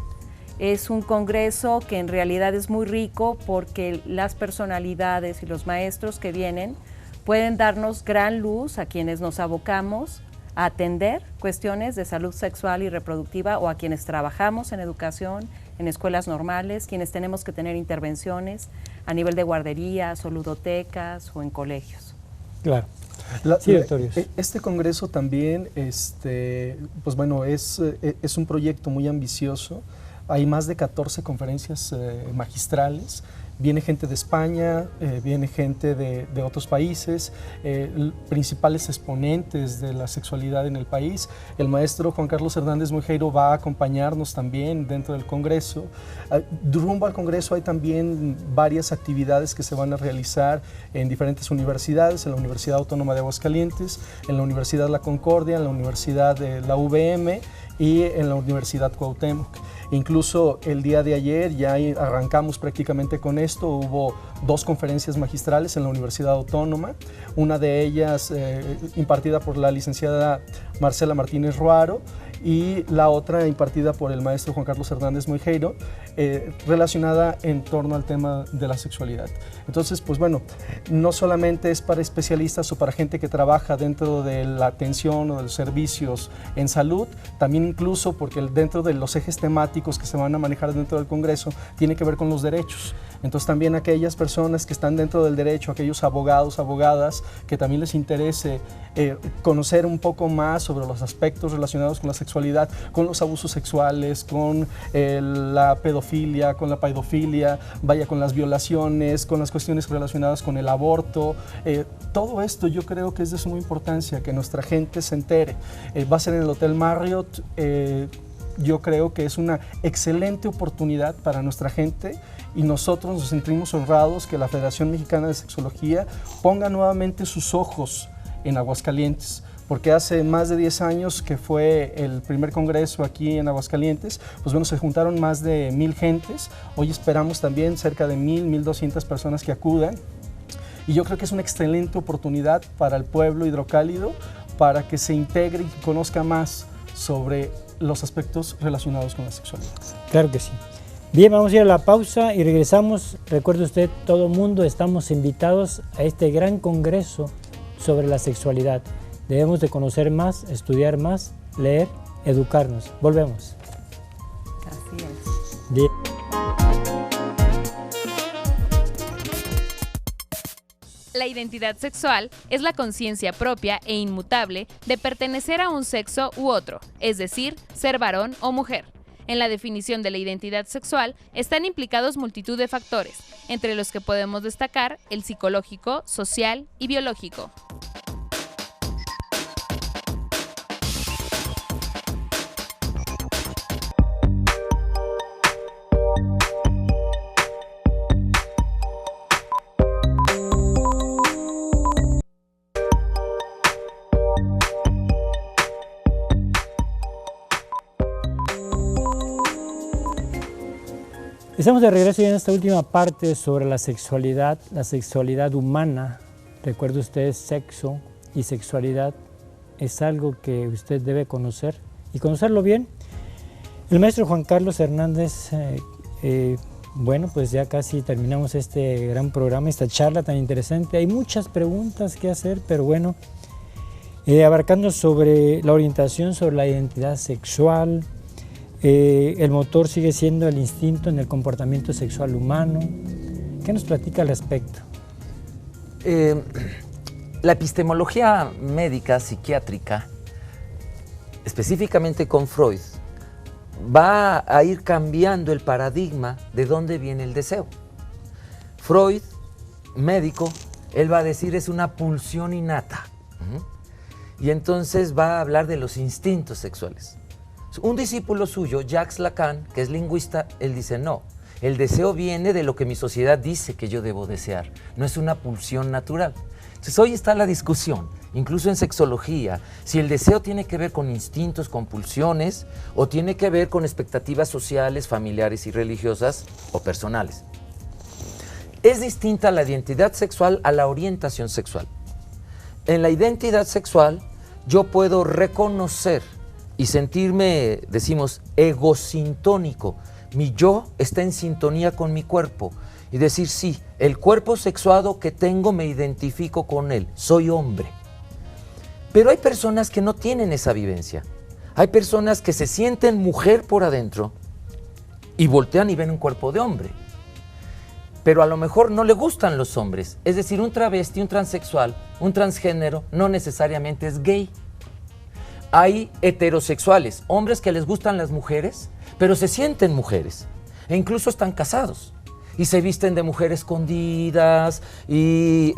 Es un congreso que en realidad es muy rico porque las personalidades y los maestros que vienen pueden darnos gran luz a quienes nos abocamos a atender cuestiones de salud sexual y reproductiva o a quienes trabajamos en educación, en escuelas normales, quienes tenemos que tener intervenciones a nivel de guarderías o ludotecas o en colegios. Claro. Sí, este congreso también, pues bueno, es un proyecto muy ambicioso. Hay más de 14 conferencias magistrales. Viene gente de España, viene gente de otros países, principales exponentes de la sexualidad en el país. El maestro Juan Carlos Hernández Mojeiro va a acompañarnos también dentro del Congreso. Rumbo al Congreso hay también varias actividades que se van a realizar en diferentes universidades, en la Universidad Autónoma de Aguascalientes, en la Universidad La Concordia, en la Universidad de la UVM y en la Universidad Cuauhtémoc. Incluso el día de ayer ya arrancamos prácticamente con esto, hubo 2 conferencias magistrales en la Universidad Autónoma, una de ellas impartida por la licenciada Marcela Martínez Ruaro y la otra impartida por el maestro Juan Carlos Hernández Mojeiro, relacionada en torno al tema de la sexualidad. Entonces, pues bueno, no solamente es para especialistas o para gente que trabaja dentro de la atención o de los servicios en salud, también incluso porque dentro de los ejes temáticos que se van a manejar dentro del Congreso tiene que ver con los derechos. Entonces también aquellas personas que están dentro del derecho, aquellos abogados, abogadas, que también les interese conocer un poco más sobre los aspectos relacionados con la sexualidad, con los abusos sexuales, con la pedofilia, con la paidofilia, vaya, con las violaciones, con las cuestiones relacionadas con el aborto. Todo esto yo creo que es de suma importancia que nuestra gente se entere. Va a ser en el Hotel Marriott. Yo creo que es una excelente oportunidad para nuestra gente y nosotros nos sentimos honrados que la Federación Mexicana de Sexología ponga nuevamente sus ojos en Aguascalientes, porque hace más de 10 años que fue el primer congreso aquí en Aguascalientes, pues bueno, se juntaron más de 1000 gentes. Hoy esperamos también cerca de 1200 personas que acudan, y yo creo que es una excelente oportunidad para el pueblo hidrocálido para que se integre y conozca más sobre los aspectos relacionados con la sexualidad. Claro que sí. Bien, vamos a ir a la pausa y regresamos. Recuerde usted, todo mundo estamos invitados a este gran congreso sobre la sexualidad. Debemos de conocer más, estudiar más, leer, educarnos. Volvemos. Así es. Bien. La identidad sexual es la conciencia propia e inmutable de pertenecer a un sexo u otro, es decir, ser varón o mujer. En la definición de la identidad sexual están implicados multitud de factores, entre los que podemos destacar el psicológico, social y biológico. Estamos de regreso ya en esta última parte sobre la sexualidad humana. Recuerde usted, sexo y sexualidad es algo que usted debe conocer y conocerlo bien. El maestro Juan Carlos Hernández, bueno, pues ya casi terminamos este gran programa, esta charla tan interesante. Hay muchas preguntas que hacer, pero bueno, abarcando sobre la orientación, sobre la identidad sexual. El motor sigue siendo el instinto en el comportamiento sexual humano. ¿Qué nos platica al respecto? La epistemología médica, psiquiátrica, específicamente con Freud, va a ir cambiando el paradigma de dónde viene el deseo. Freud, médico, él va a decir es una pulsión innata. Y entonces va a hablar de los instintos sexuales. Un discípulo suyo, Jacques Lacan, que es lingüista, él dice no, el deseo viene de lo que mi sociedad dice que yo debo desear, no es una pulsión natural. Entonces hoy está la discusión, incluso en sexología, si el deseo tiene que ver con instintos, con pulsiones, o tiene que ver con expectativas sociales, familiares y religiosas o personales. Es distinta la identidad sexual a la orientación sexual. En la identidad sexual yo puedo reconocer y sentirme, decimos, egosintónico. Mi yo está en sintonía con mi cuerpo. Y decir, sí, el cuerpo sexuado que tengo me identifico con él, soy hombre. Pero hay personas que no tienen esa vivencia. Hay personas que se sienten mujer por adentro y voltean y ven un cuerpo de hombre. Pero a lo mejor no le gustan los hombres. Es decir, un travesti, un transexual, un transgénero no necesariamente es gay. Hay heterosexuales, hombres que les gustan las mujeres, pero se sienten mujeres e incluso están casados y se visten de mujer escondidas y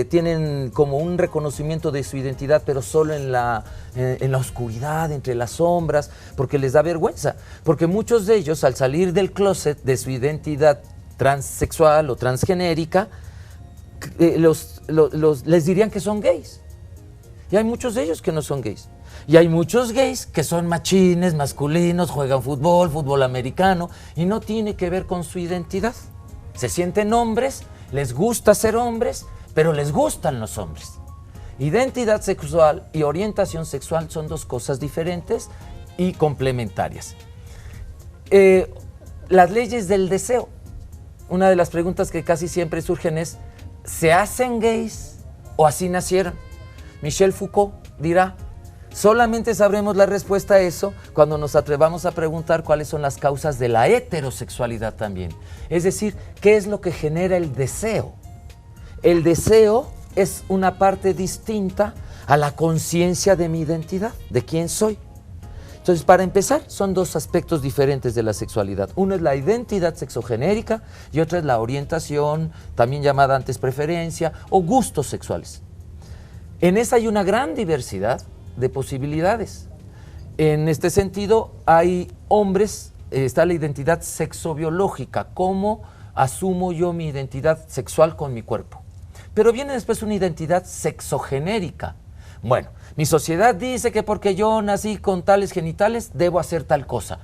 tienen como un reconocimiento de su identidad, pero solo en la oscuridad, entre las sombras, porque les da vergüenza, porque muchos de ellos al salir del closet de su identidad transexual o transgenérica, les dirían que son gays. Y hay muchos de ellos que no son gays. Y hay muchos gays que son machines, masculinos, juegan fútbol americano, y no tiene que ver con su identidad. Se sienten hombres, les gusta ser hombres, pero les gustan los hombres. Identidad sexual y orientación sexual son dos cosas diferentes y complementarias. Las leyes del deseo. Una de las preguntas que casi siempre surgen es, ¿se hacen gays o así nacieron? Michel Foucault dirá, Solamente sabremos la respuesta a eso cuando nos atrevamos a preguntar cuáles son las causas de la heterosexualidad también. Es decir, ¿qué es lo que genera el deseo? El deseo es una parte distinta a la conciencia de mi identidad, de quién soy. Entonces, para empezar, son dos aspectos diferentes de la sexualidad. Uno es la identidad sexogenérica y otra es la orientación, también llamada antes preferencia, o gustos sexuales. En esa hay una gran diversidad de posibilidades. En este sentido, hay hombres, está la identidad sexobiológica, cómo asumo yo mi identidad sexual con mi cuerpo. Pero viene después una identidad sexogenérica. Bueno, mi sociedad dice que porque yo nací con tales genitales, debo hacer tal cosa.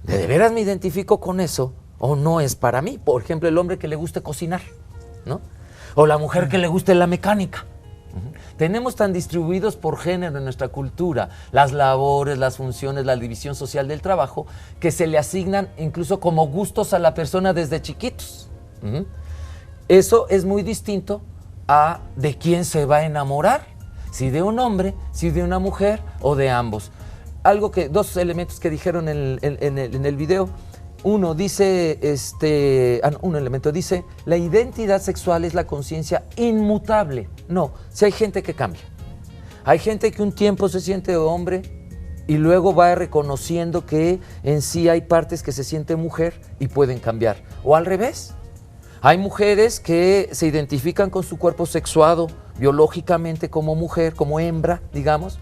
¿De veras me identifico con eso o no es para mí? Por ejemplo, el hombre que le guste cocinar, ¿no? O la mujer que le guste la mecánica. Tenemos tan distribuidos por género en nuestra cultura las labores, las funciones, la división social del trabajo, que se le asignan incluso como gustos a la persona desde chiquitos. Eso es muy distinto a de quién se va a enamorar, si de un hombre, si de una mujer o de ambos. Dos elementos que dijeron en el video. Uno dice, un elemento dice, la identidad sexual es la conciencia inmutable. No, si hay gente que cambia. Hay gente que un tiempo se siente hombre y luego va reconociendo que en sí hay partes que se siente mujer y pueden cambiar. O al revés. Hay mujeres que se identifican con su cuerpo sexuado biológicamente como mujer, como hembra, digamos,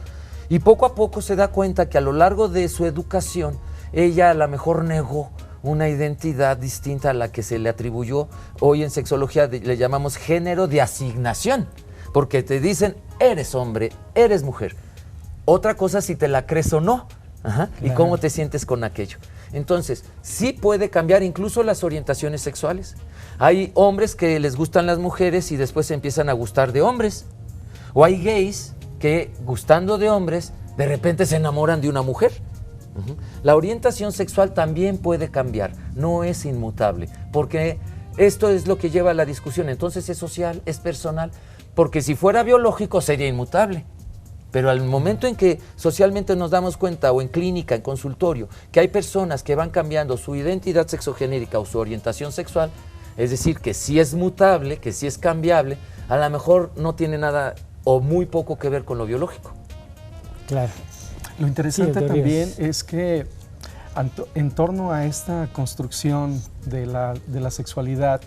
y poco a poco se da cuenta que a lo largo de su educación ella a lo mejor negó una identidad distinta a la que se le atribuyó. Hoy en sexología le llamamos género de asignación, porque te dicen, eres hombre, eres mujer. Otra cosa si te la crees o no, claro. Y cómo te sientes con aquello. Entonces, sí puede cambiar incluso las orientaciones sexuales. Hay hombres que les gustan las mujeres y después se empiezan a gustar de hombres. O hay gays que, gustando de hombres, de repente se enamoran de una mujer. La orientación sexual también puede cambiar, no es inmutable, porque esto es lo que lleva a la discusión. Entonces es social, es personal, porque si fuera biológico sería inmutable. Pero al momento en que socialmente nos damos cuenta, o en clínica, en consultorio, que hay personas que van cambiando su identidad sexogenérica o su orientación sexual, es decir, que sí es mutable, que sí es cambiable, a lo mejor no tiene nada o muy poco que ver con lo biológico. Claro. Lo interesante también es que en torno a esta construcción de la sexualidad,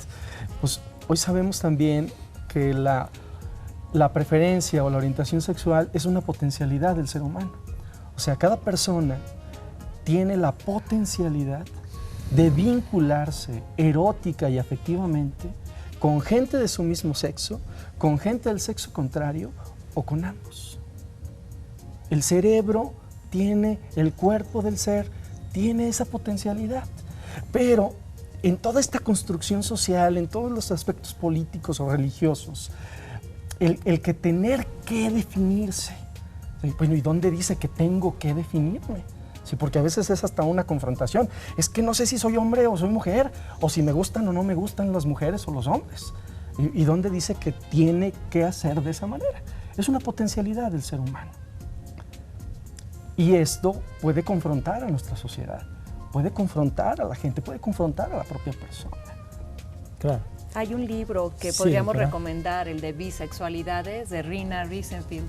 pues hoy sabemos también que la preferencia o la orientación sexual es una potencialidad del ser humano. O sea, cada persona tiene la potencialidad de vincularse erótica y afectivamente con gente de su mismo sexo, con gente del sexo contrario o con ambos. El cerebro tiene, el cuerpo del ser tiene esa potencialidad, pero en toda esta construcción social, en todos los aspectos políticos o religiosos, el que tener que definirse, bueno, ¿y dónde dice que tengo que definirme? Sí, porque a veces es hasta una confrontación. Es que no sé si soy hombre o soy mujer, o si me gustan o no me gustan las mujeres o los hombres. ¿Y dónde dice que tiene que hacer de esa manera? Es una potencialidad del ser humano. Y esto puede confrontar a nuestra sociedad, puede confrontar a la gente, puede confrontar a la propia persona. Claro. Hay un libro que podríamos recomendar, el de Bisexualidades, de Rina Riesenfield,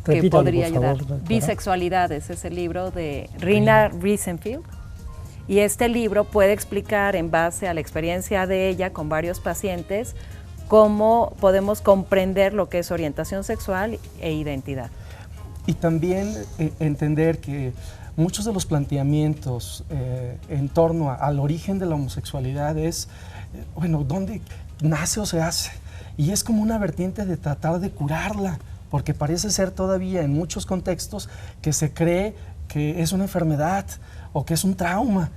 que podría ayudar. Bisexualidades es el libro de Rina Riesenfield. Y este libro puede explicar, en base a la experiencia de ella con varios pacientes, cómo podemos comprender lo que es orientación sexual e identidad. Y también entender que muchos de los planteamientos en torno al origen de la homosexualidad es, bueno, ¿dónde nace o se hace? Y es como una vertiente de tratar de curarla, porque parece ser todavía en muchos contextos que se cree que es una enfermedad o que es un trauma.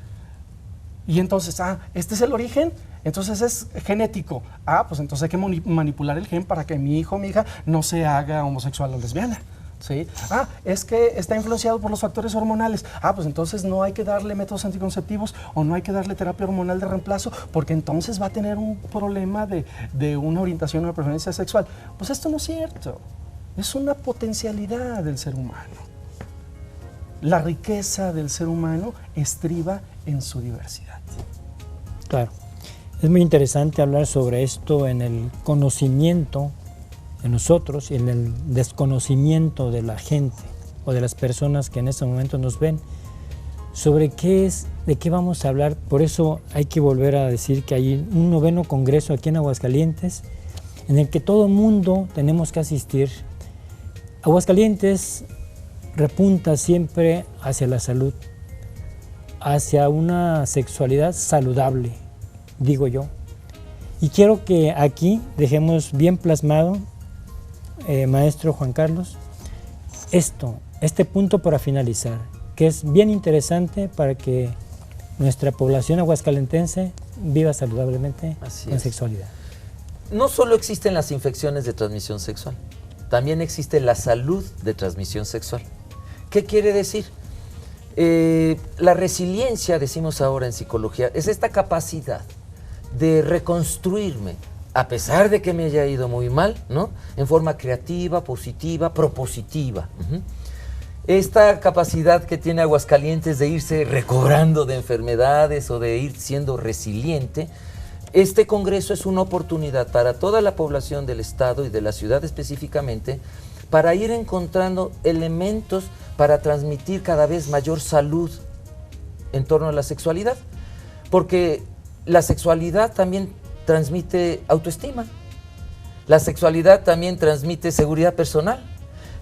Y entonces, este es el origen, entonces es genético. Pues entonces hay que manipular el gen para que mi hijo o mi hija no se haga homosexual o lesbiana. ¿Sí? Es que está influenciado por los factores hormonales. Pues entonces no hay que darle métodos anticonceptivos o no hay que darle terapia hormonal de reemplazo, porque entonces va a tener un problema de una orientación o una preferencia sexual. Pues esto no es cierto. Es una potencialidad del ser humano. La riqueza del ser humano estriba en su diversidad. Claro. Es muy interesante hablar sobre esto en el conocimiento de nosotros y en el desconocimiento de la gente o de las personas que en este momento nos ven sobre de qué vamos a hablar. Por eso hay que volver a decir que hay un 9º congreso aquí en Aguascalientes en el que todo el mundo tenemos que asistir. Aguascalientes repunta siempre hacia la salud, hacia una sexualidad saludable, digo yo. Y quiero que aquí dejemos bien plasmado, maestro Juan Carlos, este punto para finalizar, que es bien interesante para que nuestra población aguascalentense viva saludablemente en sexualidad. No solo existen las infecciones de transmisión sexual, también existe la salud de transmisión sexual. ¿Qué quiere decir? La resiliencia, decimos ahora en psicología, es esta capacidad de reconstruirme, a pesar de que me haya ido muy mal, ¿no? En forma creativa, positiva, propositiva. Esta capacidad que tiene Aguascalientes de irse recobrando de enfermedades o de ir siendo resiliente, este congreso es una oportunidad para toda la población del estado y de la ciudad específicamente para ir encontrando elementos para transmitir cada vez mayor salud en torno a la sexualidad, porque la sexualidad también transmite autoestima, la sexualidad también transmite seguridad personal,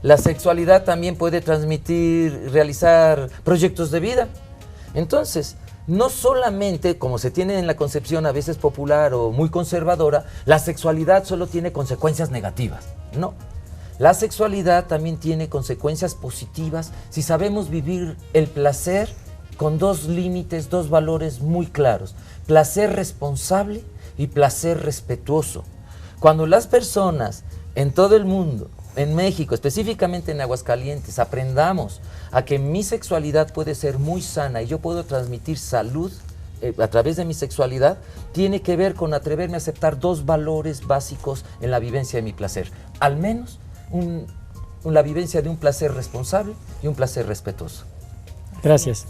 la sexualidad también puede transmitir, realizar proyectos de vida. Entonces, no solamente, como se tiene en la concepción a veces popular o muy conservadora, la sexualidad solo tiene consecuencias negativas. No, la sexualidad también tiene consecuencias positivas si sabemos vivir el placer con dos límites, dos valores muy claros: placer responsable y placer respetuoso. Cuando las personas en todo el mundo, en México, específicamente en Aguascalientes, aprendamos a que mi sexualidad puede ser muy sana y yo puedo transmitir salud a través de mi sexualidad, tiene que ver con atreverme a aceptar dos valores básicos en la vivencia de mi placer. Al menos la vivencia de un placer responsable y un placer respetuoso. Gracias.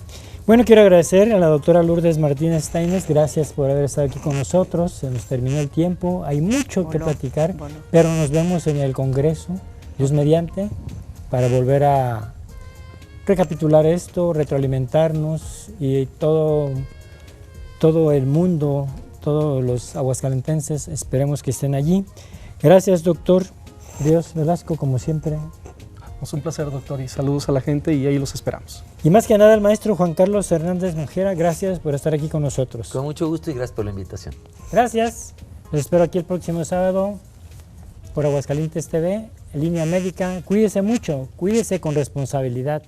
Bueno, quiero agradecer a la doctora Lourdes Martínez Steines, gracias por haber estado aquí con nosotros, se nos terminó el tiempo, hay mucho que platicar, pero nos vemos en el Congreso, Dios mediante, para volver a recapitular esto, retroalimentarnos y todo el mundo, todos los aguascalentenses, esperemos que estén allí. Gracias, doctor Ríos Velasco, como siempre. Es un placer, doctor, y saludos a la gente y ahí los esperamos. Y más que nada al maestro Juan Carlos Hernández Mojera, gracias por estar aquí con nosotros. Con mucho gusto y gracias por la invitación. Gracias, los espero aquí el próximo sábado por Aguascalientes TV, en Línea Médica. Cuídese mucho, cuídese con responsabilidad.